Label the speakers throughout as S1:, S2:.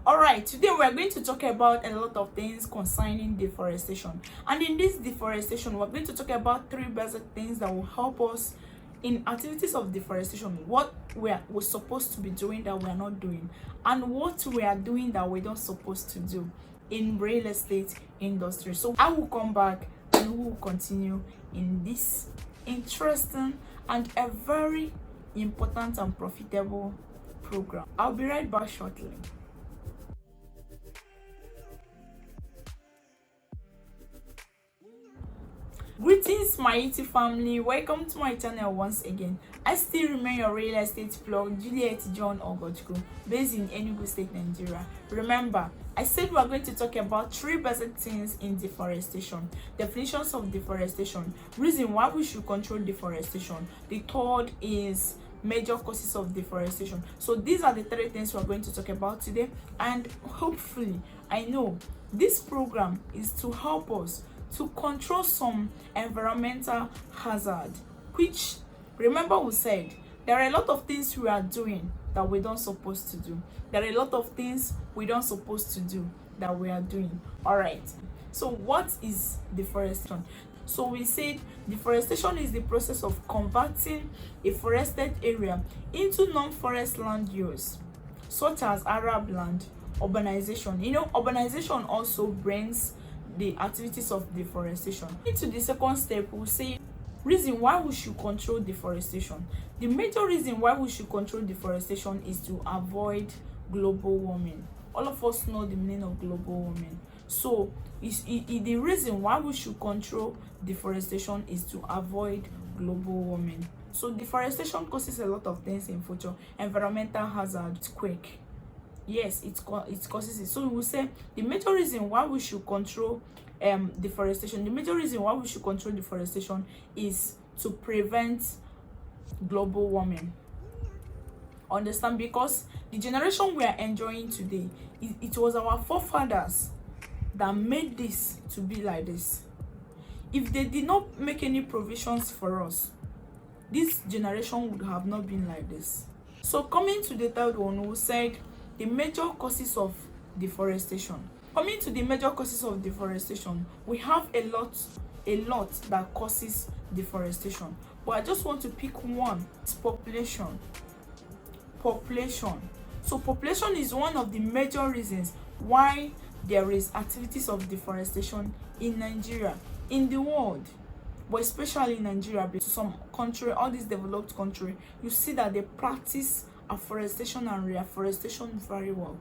S1: Alright, today we are going to talk about a lot of things concerning deforestation. And in this deforestation, we're going to talk about three basic things that will help us in activities of deforestation. What we're supposed to be doing that we're not doing, and what we are doing that we don't supposed to do in real estate industry. So I will come back and we will continue in this interesting and a very important and profitable program. I'll be right back shortly. Greetings my YouTube family, welcome to my channel once again. I still remain your real estate blog Juliet John Ogochukwu, based in Enugu State, Nigeria. Remember, I said we are going to talk about three basic things in deforestation: definitions of deforestation, reason why we should control deforestation. The third is major causes of deforestation. So these are the three things we are going to talk about today, and hopefully, I know this program is to help us to control some environmental hazard, which, remember, we said there are a lot of things we are doing that we don't supposed to do. There are a lot of things we don't supposed to do that we are doing. All right, so what is deforestation? So we said deforestation is the process of converting a forested area into non-forest land use, such as Arab land, urbanization. Urbanization also brings the activities of deforestation. Into the second step, we'll say reason why we should control deforestation. The major reason why we should control deforestation is to avoid global warming. All of us know the meaning of global warming. So the reason why we should control deforestation is to avoid global warming. So deforestation causes a lot of things in future: environmental hazards, quake. Yes, it causes it. So we will say the major reason why we should control deforestation. The major reason why we should control deforestation is to prevent global warming. Understand? Because the generation we are enjoying today, it was our forefathers that made this to be like this. If they did not make any provisions for us, this generation would have not been like this. So coming to the third one, we said the major causes of deforestation. Coming to the major causes of deforestation, we have a lot that causes deforestation, but I just want to pick one. It's population. So population is one of the major reasons why there is activities of deforestation in Nigeria, in the world, but especially in Nigeria. Because some country, all these developed country, you see that they practice afforestation and reforestation very well.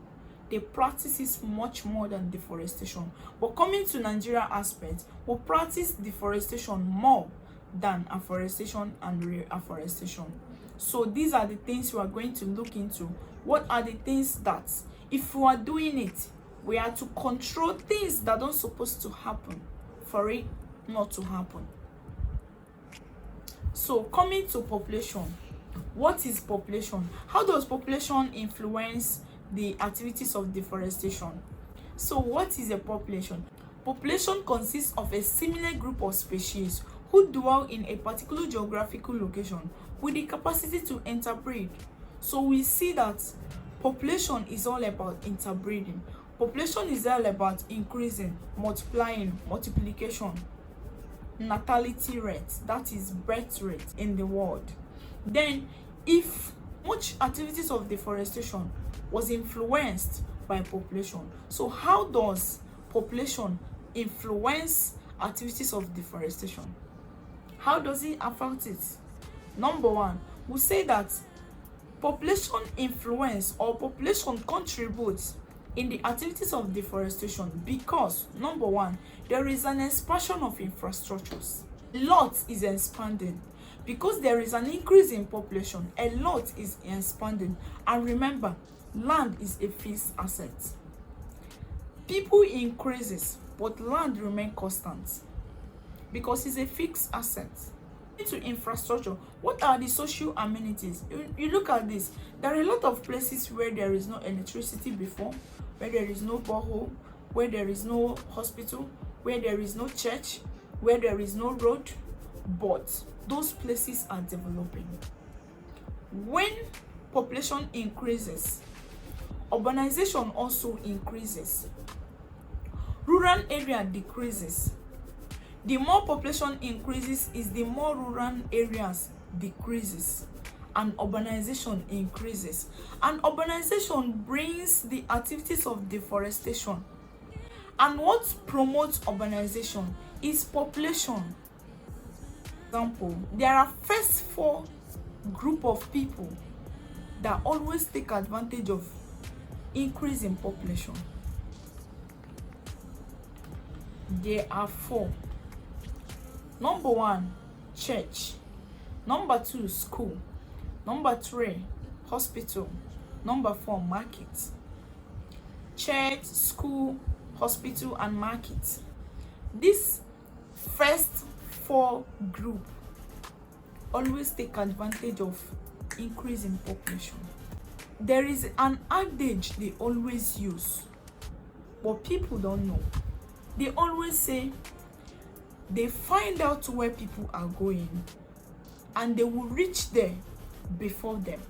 S1: They practice it much more than deforestation. But coming to Nigeria aspect, we practice deforestation more than afforestation and reforestation. So these are the things we are going to look into. What are the things that, if we are doing it, we are to control things that don't supposed to happen for it not to happen. So coming to population. What is population? How does population influence the activities of deforestation? So what is a population? Population consists of a similar group of species who dwell in a particular geographical location with the capacity to interbreed. So we see that population is all about interbreeding. Population is all about increasing, multiplying, multiplication, natality rate, that is birth rate in the world. Then if much activities of deforestation was influenced by population, so how does population influence activities of deforestation? How does it affect it? Number one, we say that population influence or population contributes in the activities of deforestation because, number one, there is an expansion of infrastructures. A lot is expanding. Because there is an increase in population, a lot is expanding. And remember, land is a fixed asset. People increases, but land remain constant because it's a fixed asset. Into infrastructure, what are the social amenities? You look at this. There are a lot of places where there is no electricity before, where there is no borehole, where there is no hospital, where there is no church, where there is no road, but those places are developing. When population increases, urbanization also increases. Rural area decreases. The more population increases is the more rural areas decreases, and urbanization increases. And urbanization brings the activities of deforestation. And what promotes urbanization is population. For example, there are first four group of people that always take advantage of increase in population. There are four. Number one, church. Number two, school. Number three, hospital. Number four, market. Church, school, hospital, and market. This first four group always take advantage of increase in population. There is an adage they always use, but people don't know. They always say they find out where people are going and they will reach there before them.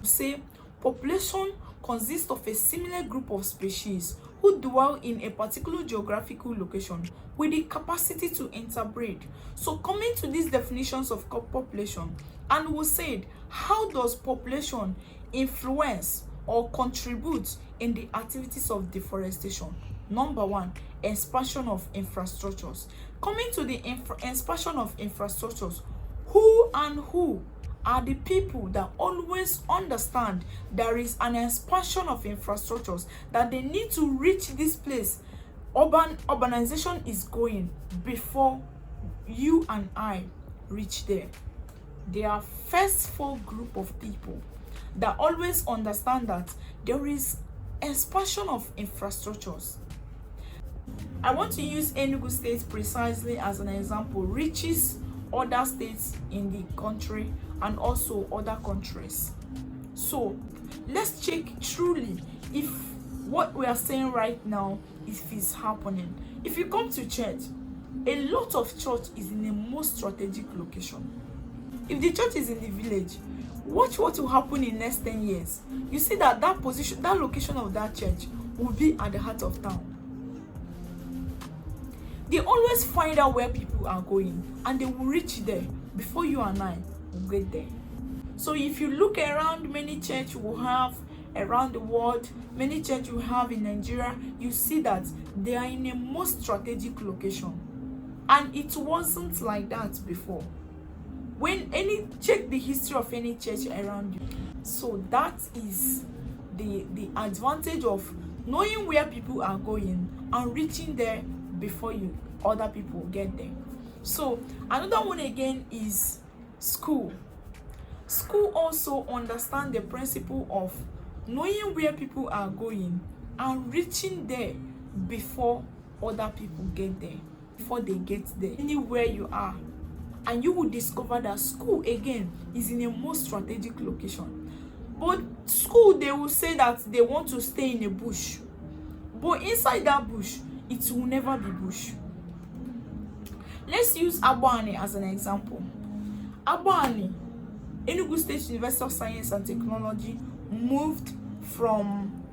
S1: Say population consists of a similar group of species who dwell in a particular geographical location with the capacity to interbreed. So coming to these definitions of population, and we said, how does population influence or contribute in the activities of deforestation? Number one, expansion of infrastructures. Coming to the expansion of infrastructures, who are the people that always understand there is an expansion of infrastructures, that they need to reach this place urbanization is going before you and I reach there? There are first four group of people that always understand that there is expansion of infrastructures. I want to use Enugu State precisely as an example, reaches other states in the country and also other countries. So let's check truly if what we are saying right now, if it's happening. If you come to church, a lot of church is in a most strategic location. If the church is in the village, watch what will happen in next 10 years. You see that position, that location of that church will be at the heart of town. They always find out where people are going and they will reach there before you and I will get there. So if you look around, many churches will have around the world, many churches will have in Nigeria, you see that they are in a most strategic location. And it wasn't like that before. Check the history of any church around you. So that is the advantage of knowing where people are going and reaching there before other people get there. So another one again is school. School also understand the principle of knowing where people are going and reaching there before other people get there, before they get there. Anywhere you are, and you will discover that school again is in a most strategic location. But school, they will say that they want to stay in a bush, but inside that bush it will never be bush. Let's use Agbani as an example. Agbani, Enugu State University of Science and Technology, moved from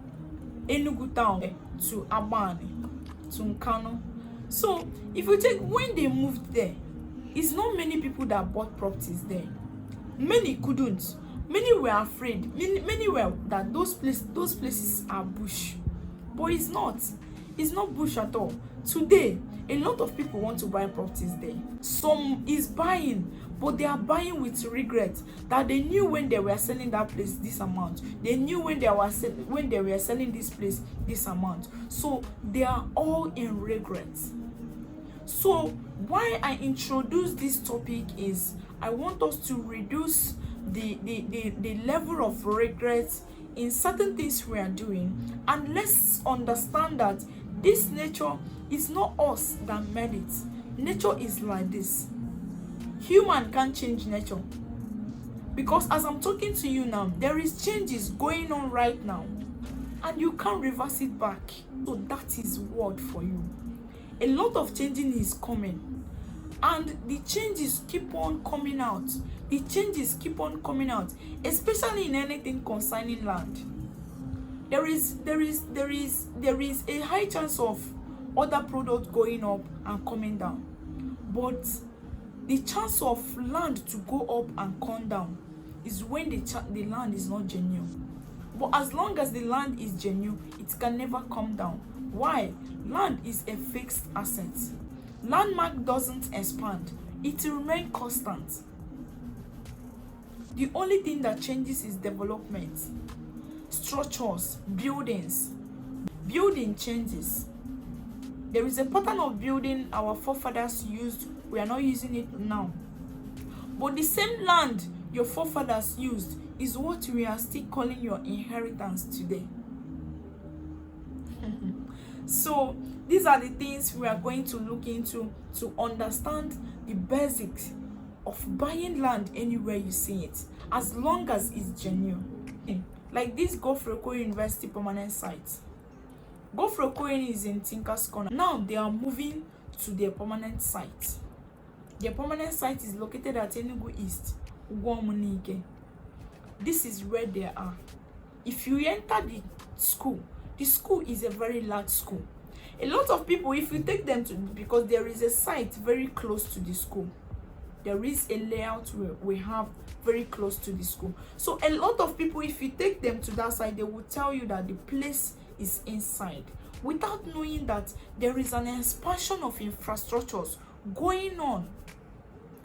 S1: Enugu town to Agbani, to Nkano. So if you take when they moved there, it's not many people that bought properties there. Many couldn't. Many were afraid. Many were that those places are bush. But it's not. It's not bush at all. Today, a lot of people want to buy properties there. Some is buying, but they are buying with regret that they knew when they were selling that place this amount. They knew when they were selling this place this amount. So they are all in regret. So why I introduce this topic is I want us to reduce the level of regret in certain things we are doing, and let's understand that this nature is not us that made it. Nature is like this. Human can't change nature, because as I'm talking to you now, there is changes going on right now and you can't reverse it back. So that is word for you. A lot of changing is coming, and the changes keep on coming out. The changes keep on coming out, especially in anything concerning land. there is a high chance of other products going up and coming down, but the chance of land to go up and come down is when the land is not genuine. But as long as the land is genuine, it can never come down. Why? Land is a fixed asset. Landmark doesn't expand, it will remain constant. The only thing that changes is development. Structures, buildings. Building changes. There is a pattern of building our forefathers used. We are not using it now. But the same land your forefathers used is what we are still calling your inheritance today. So these are the things we are going to look into to understand the basics of buying land anywhere you see it, as long as it's genuine. Like this Gulf Reco University permanent site. Gulf Reco is in Tinker's Corner. Now they are moving to their permanent site. Their permanent site is located at Enugu East, Ugwomunike. This is where they are. If you enter the school is a very large school. A lot of people, if you take them to, because there is a site very close to the school. There is a layout where we have very close to the school. So a lot of people, if you take them to that side, they will tell you that the place is inside, without knowing that there is an expansion of infrastructures going on.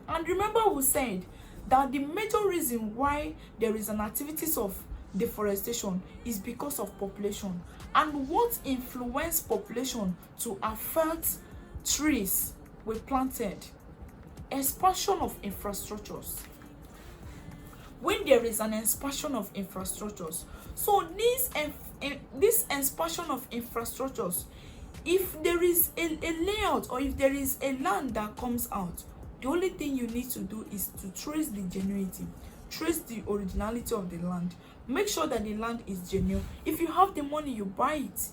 S1: And remember, we said that the major reason why there is an activities of deforestation is because of population. And what influenced population to affect trees we planted? Expansion of infrastructures. When there is an expansion of infrastructures, so this expansion of infrastructures, if there is a layout or if there is a land that comes out, the only thing you need to do is to trace the genuinity, trace the originality of the land, make sure that the land is genuine. If you have the money, you buy it,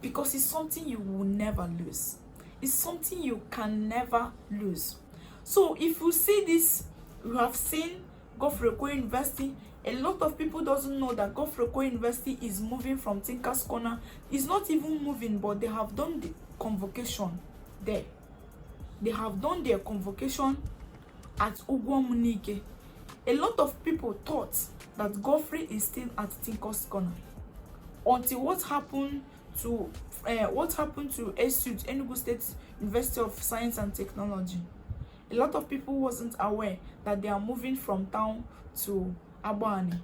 S1: because it's something you will never lose. It's something you can never lose. So if you see this, you have seen Gulf Reco University. A lot of people doesn't know that Gulf Reco University is moving from Tinker's Corner. It's not even moving, but they have done the convocation there. They have done their convocation at Ugwomunike. A lot of people thought that Godfrey is still at Tinker's Corner until what happened to ESUT, Enugu State University of Science and Technology. A lot of people wasn't aware that they are moving from town to Abani.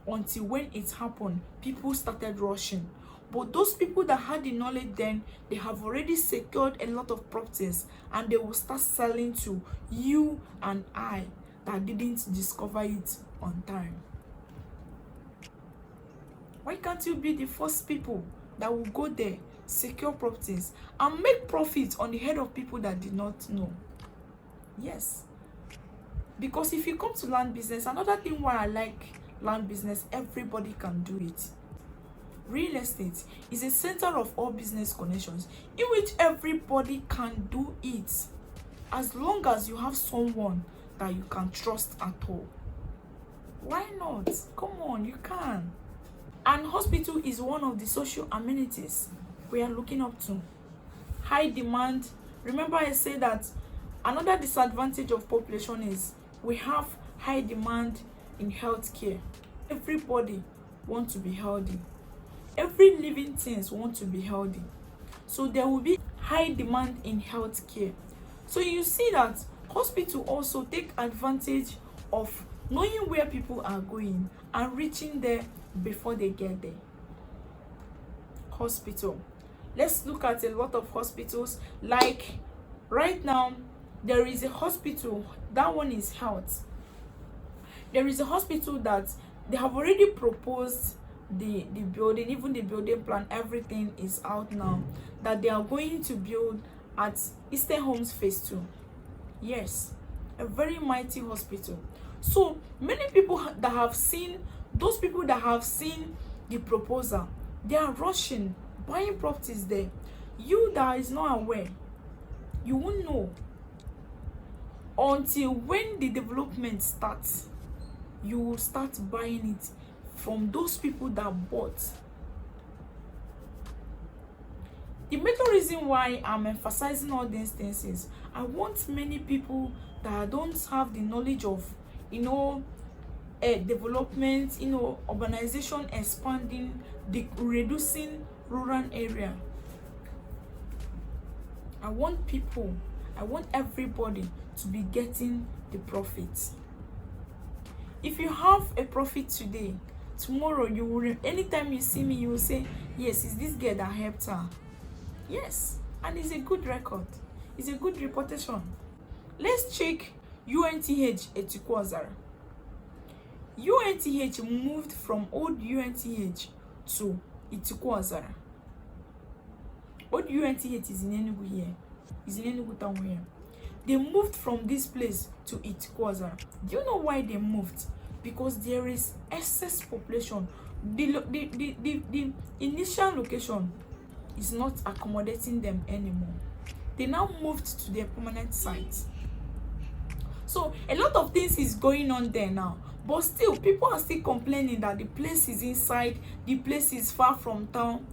S1: Until when it happened, people started rushing. But those people that had the knowledge then, they have already secured a lot of properties, and they will start selling to you and I that didn't discover it on time. Why can't you be the first people that will go there, secure properties, and make profit on the head of people that did not know? Yes. Because if you come to land business, another thing why I like land business, everybody can do it. Real estate is a center of all business connections in which everybody can do it, as long as you have someone that you can trust at all. Why not? Come on, you can. And hospital is one of the social amenities we are looking up to. High demand. Remember I said that another disadvantage of population is we have high demand in healthcare. Everybody wants to be healthy. Every living things want to be healthy. So there will be high demand in healthcare. So you see that hospital also take advantage of knowing where people are going and reaching there before they get there. Hospital. Let's look at a lot of hospitals. Like right now, there is a hospital, that one is health. There is a hospital that they have already proposed the building, even the building plan, everything is out now, that they are going to build at Eastern Homes Phase 2. Yes, a very mighty hospital. So many people that have seen, those people that have seen the proposal, they are rushing, buying properties there. You that is not aware, you won't know until when the development starts. You will start buying it from those people that bought. The major reason why I'm emphasizing all these things is I want many people that don't have the knowledge of, development, urbanization expanding, reducing rural area. I want everybody to be getting the profit. If you have a profit today, tomorrow you will, anytime you see me, you will say, yes, it's this girl that helped her. Yes, and it's a good record. It's a good reputation. Let's check UNTH Etikwazara. UNTH moved from old UNTH to Etikwazara. Old UNTH is in Enugu here. Is in Enugu town here. They moved from this place to Etikwazara. Do you know why they moved? Because there is excess population. The initial location is not accommodating them anymore. They now moved to their permanent site. So a lot of things is going on there now, but still people are still complaining that the place is inside, the place is far from town.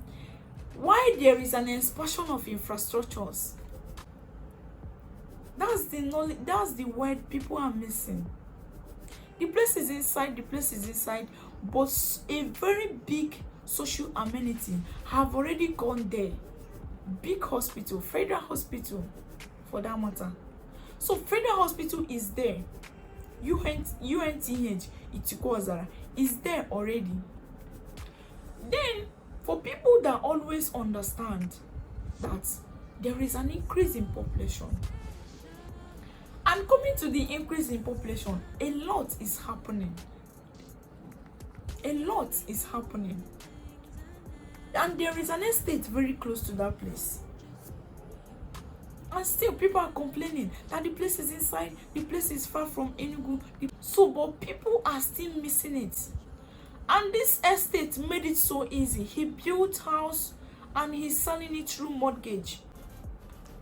S1: Why there is an expansion of infrastructures? That's the knowledge, that's the word people are missing. The place is inside, but a very big social amenity have already gone there. Big hospital, federal hospital for that matter. So federal hospital is there. UNTH Etikwazara is there already. Then for people that always understand that there is an increase in population, and coming to the increase in population, a lot is happening. A lot is happening. And there is an estate very close to that place. And still people are complaining that the place is inside, the place is far from Enugu. So, but people are still missing it. And this estate made it so easy. He built house and he's selling it through mortgage.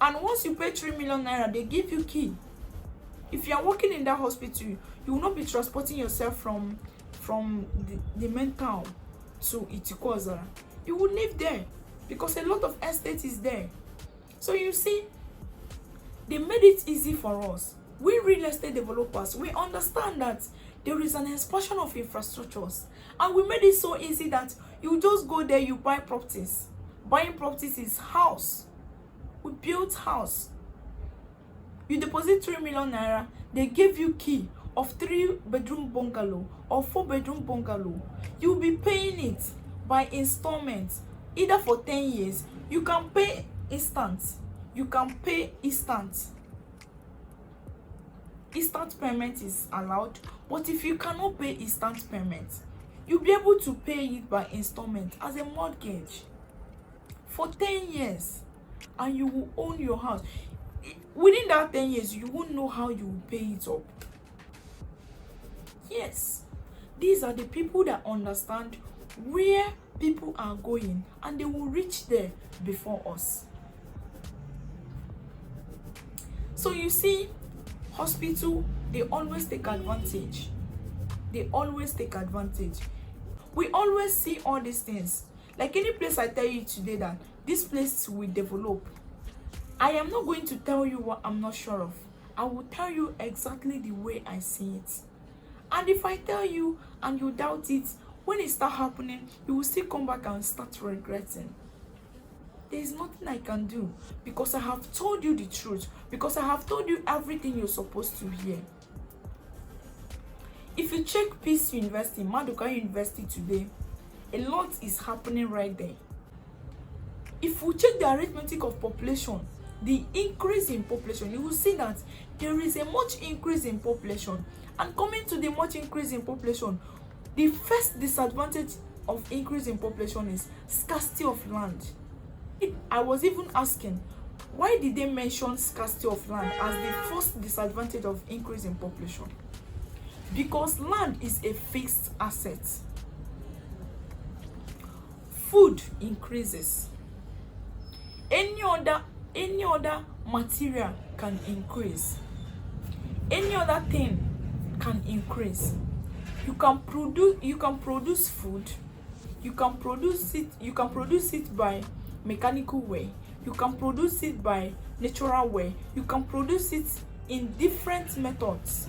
S1: And once you pay 3 million naira, they give you key. If you are working in that hospital, you will not be transporting yourself from the main town to Etikwazara. You will live there because a lot of estate is there. So you see, they made it easy for us. We real estate developers, we understand that there is an expansion of infrastructures, and we made it so easy that you just go there, you buy properties. Buying properties is house. We built house. You deposit 3 million naira, they give you key of 3-bedroom bungalow or 4-bedroom bungalow. You'll be paying it by installments, either for 10 years. You can pay instant. Instant payment is allowed, but if you cannot pay instant payment, you'll be able to pay it by installment as a mortgage for 10 years, and you will own your house. Within that 10 years, you won't know how you will pay it up. Yes, these are the people that understand where people are going, and they will reach there before us. So you see, hospital, they always take advantage. We always see all these things. Like any place I tell you today that this place will develop, I am not going to tell you what I'm not sure of. I will tell you exactly the way I see it. And if I tell you and you doubt it, when it starts happening, you will still come back and start regretting. There is nothing I can do, because I have told you the truth, because I have told you everything you're supposed to hear. If you check Peace University, Maduka University today, a lot is happening right there. If we check the arithmetic of population, the increase in population, you will see that there is a much increase in population. And coming to the much increase in population, the first disadvantage of increase in population is scarcity of land. I was even asking, why did they mention scarcity of land as the first disadvantage of increase in population? Because land is a fixed asset. Food increases. Any other material can increase. Any other thing can increase. You can produce food. You can produce it by mechanical way. You can produce it by natural way. You can produce it in different methods.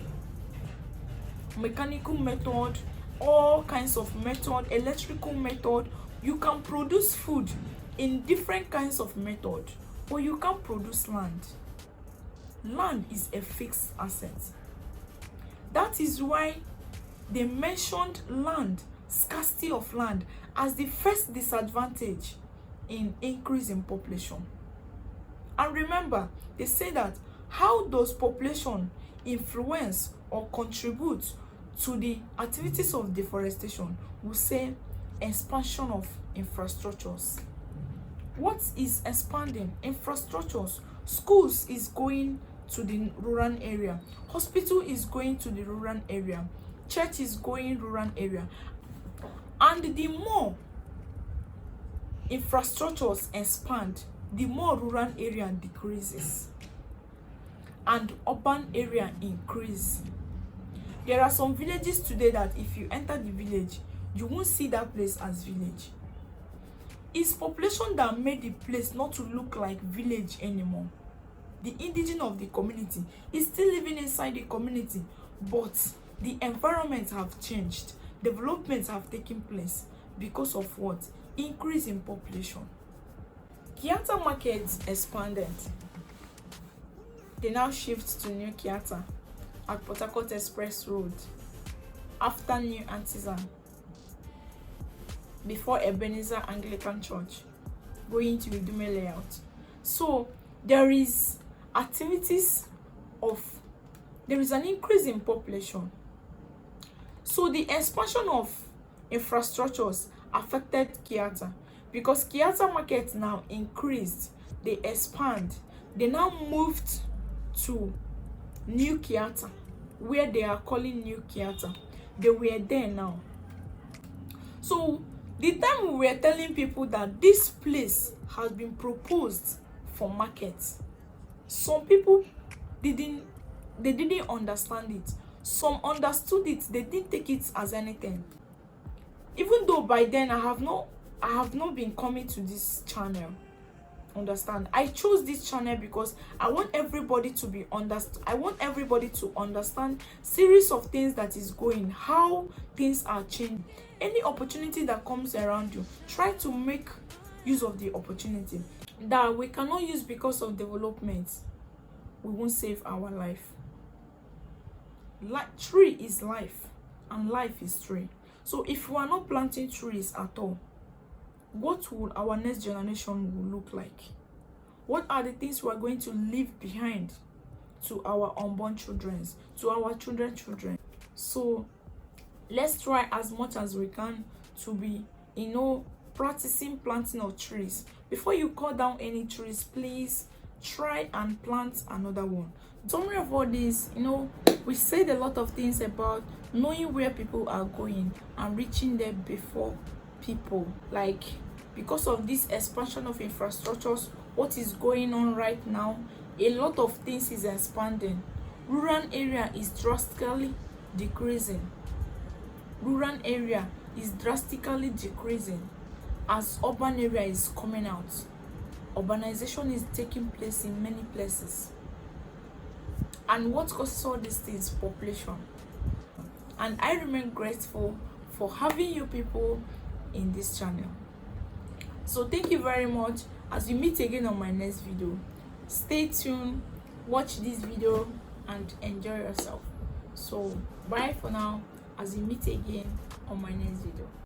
S1: Mechanical method, all kinds of method, electrical method. You can produce food in different kinds of method, but you can't produce land. Land is a fixed asset. That is why they mentioned land, scarcity of land, as the first disadvantage in increase in population. And remember, they say that how does population influence or contribute to the activities of deforestation? We say expansion of infrastructures. What is expanding? Infrastructures. Schools is going to the rural area. Hospital is going to the rural area. Church is going rural area. And the more infrastructures expand, the more rural area decreases and urban area increase. There are some villages today that if you enter the village, you won't see that place as village. It's population that made the place not to look like village anymore. The indigenous of the community is still living inside the community, but the environment have changed. Developments have taken place because of what? Increase in population. Kiata market expanded. They now shift to New Kiata at Port Harcourt Express Road after New Artisan, before Ebenezer Anglican Church, going to Idume layout. So there is an increase in population. So the expansion of infrastructures affected Kiata, because Kiata market now increased. They expand. They now moved to New Kiata, where they are calling New Kiata. They were there now. So the time we were telling people that this place has been proposed for market, some people didn't understand it. Some understood it, they didn't take it as anything. Even though by then I have not been coming to this channel. Understand? I chose this channel because I want everybody to understand series of things that is going, how things are changing. Any opportunity that comes around you, try to make use of the opportunity. That we cannot use because of development, we won't save our life. Tree is life, and life is tree. So if we are not planting trees at all, what will our next generation will look like? What are the things we are going to leave behind to our unborn children, to our children's children? So let's try as much as we can to be, practicing planting of trees. Before you cut down any trees, please try and plant another one. Don't worry about this. We said a lot of things about knowing where people are going and reaching there before people. Like, because of this expansion of infrastructures, what is going on right now, a lot of things is expanding. Rural area is drastically decreasing. Rural area is drastically decreasing as urban area is coming out. Urbanization is taking place in many places. And what causes all these things? Population. And I remain grateful for having you people in this channel. So thank you very much. As we meet again on my next video, stay tuned, watch this video and enjoy yourself. So bye for now, as we meet again on my next video.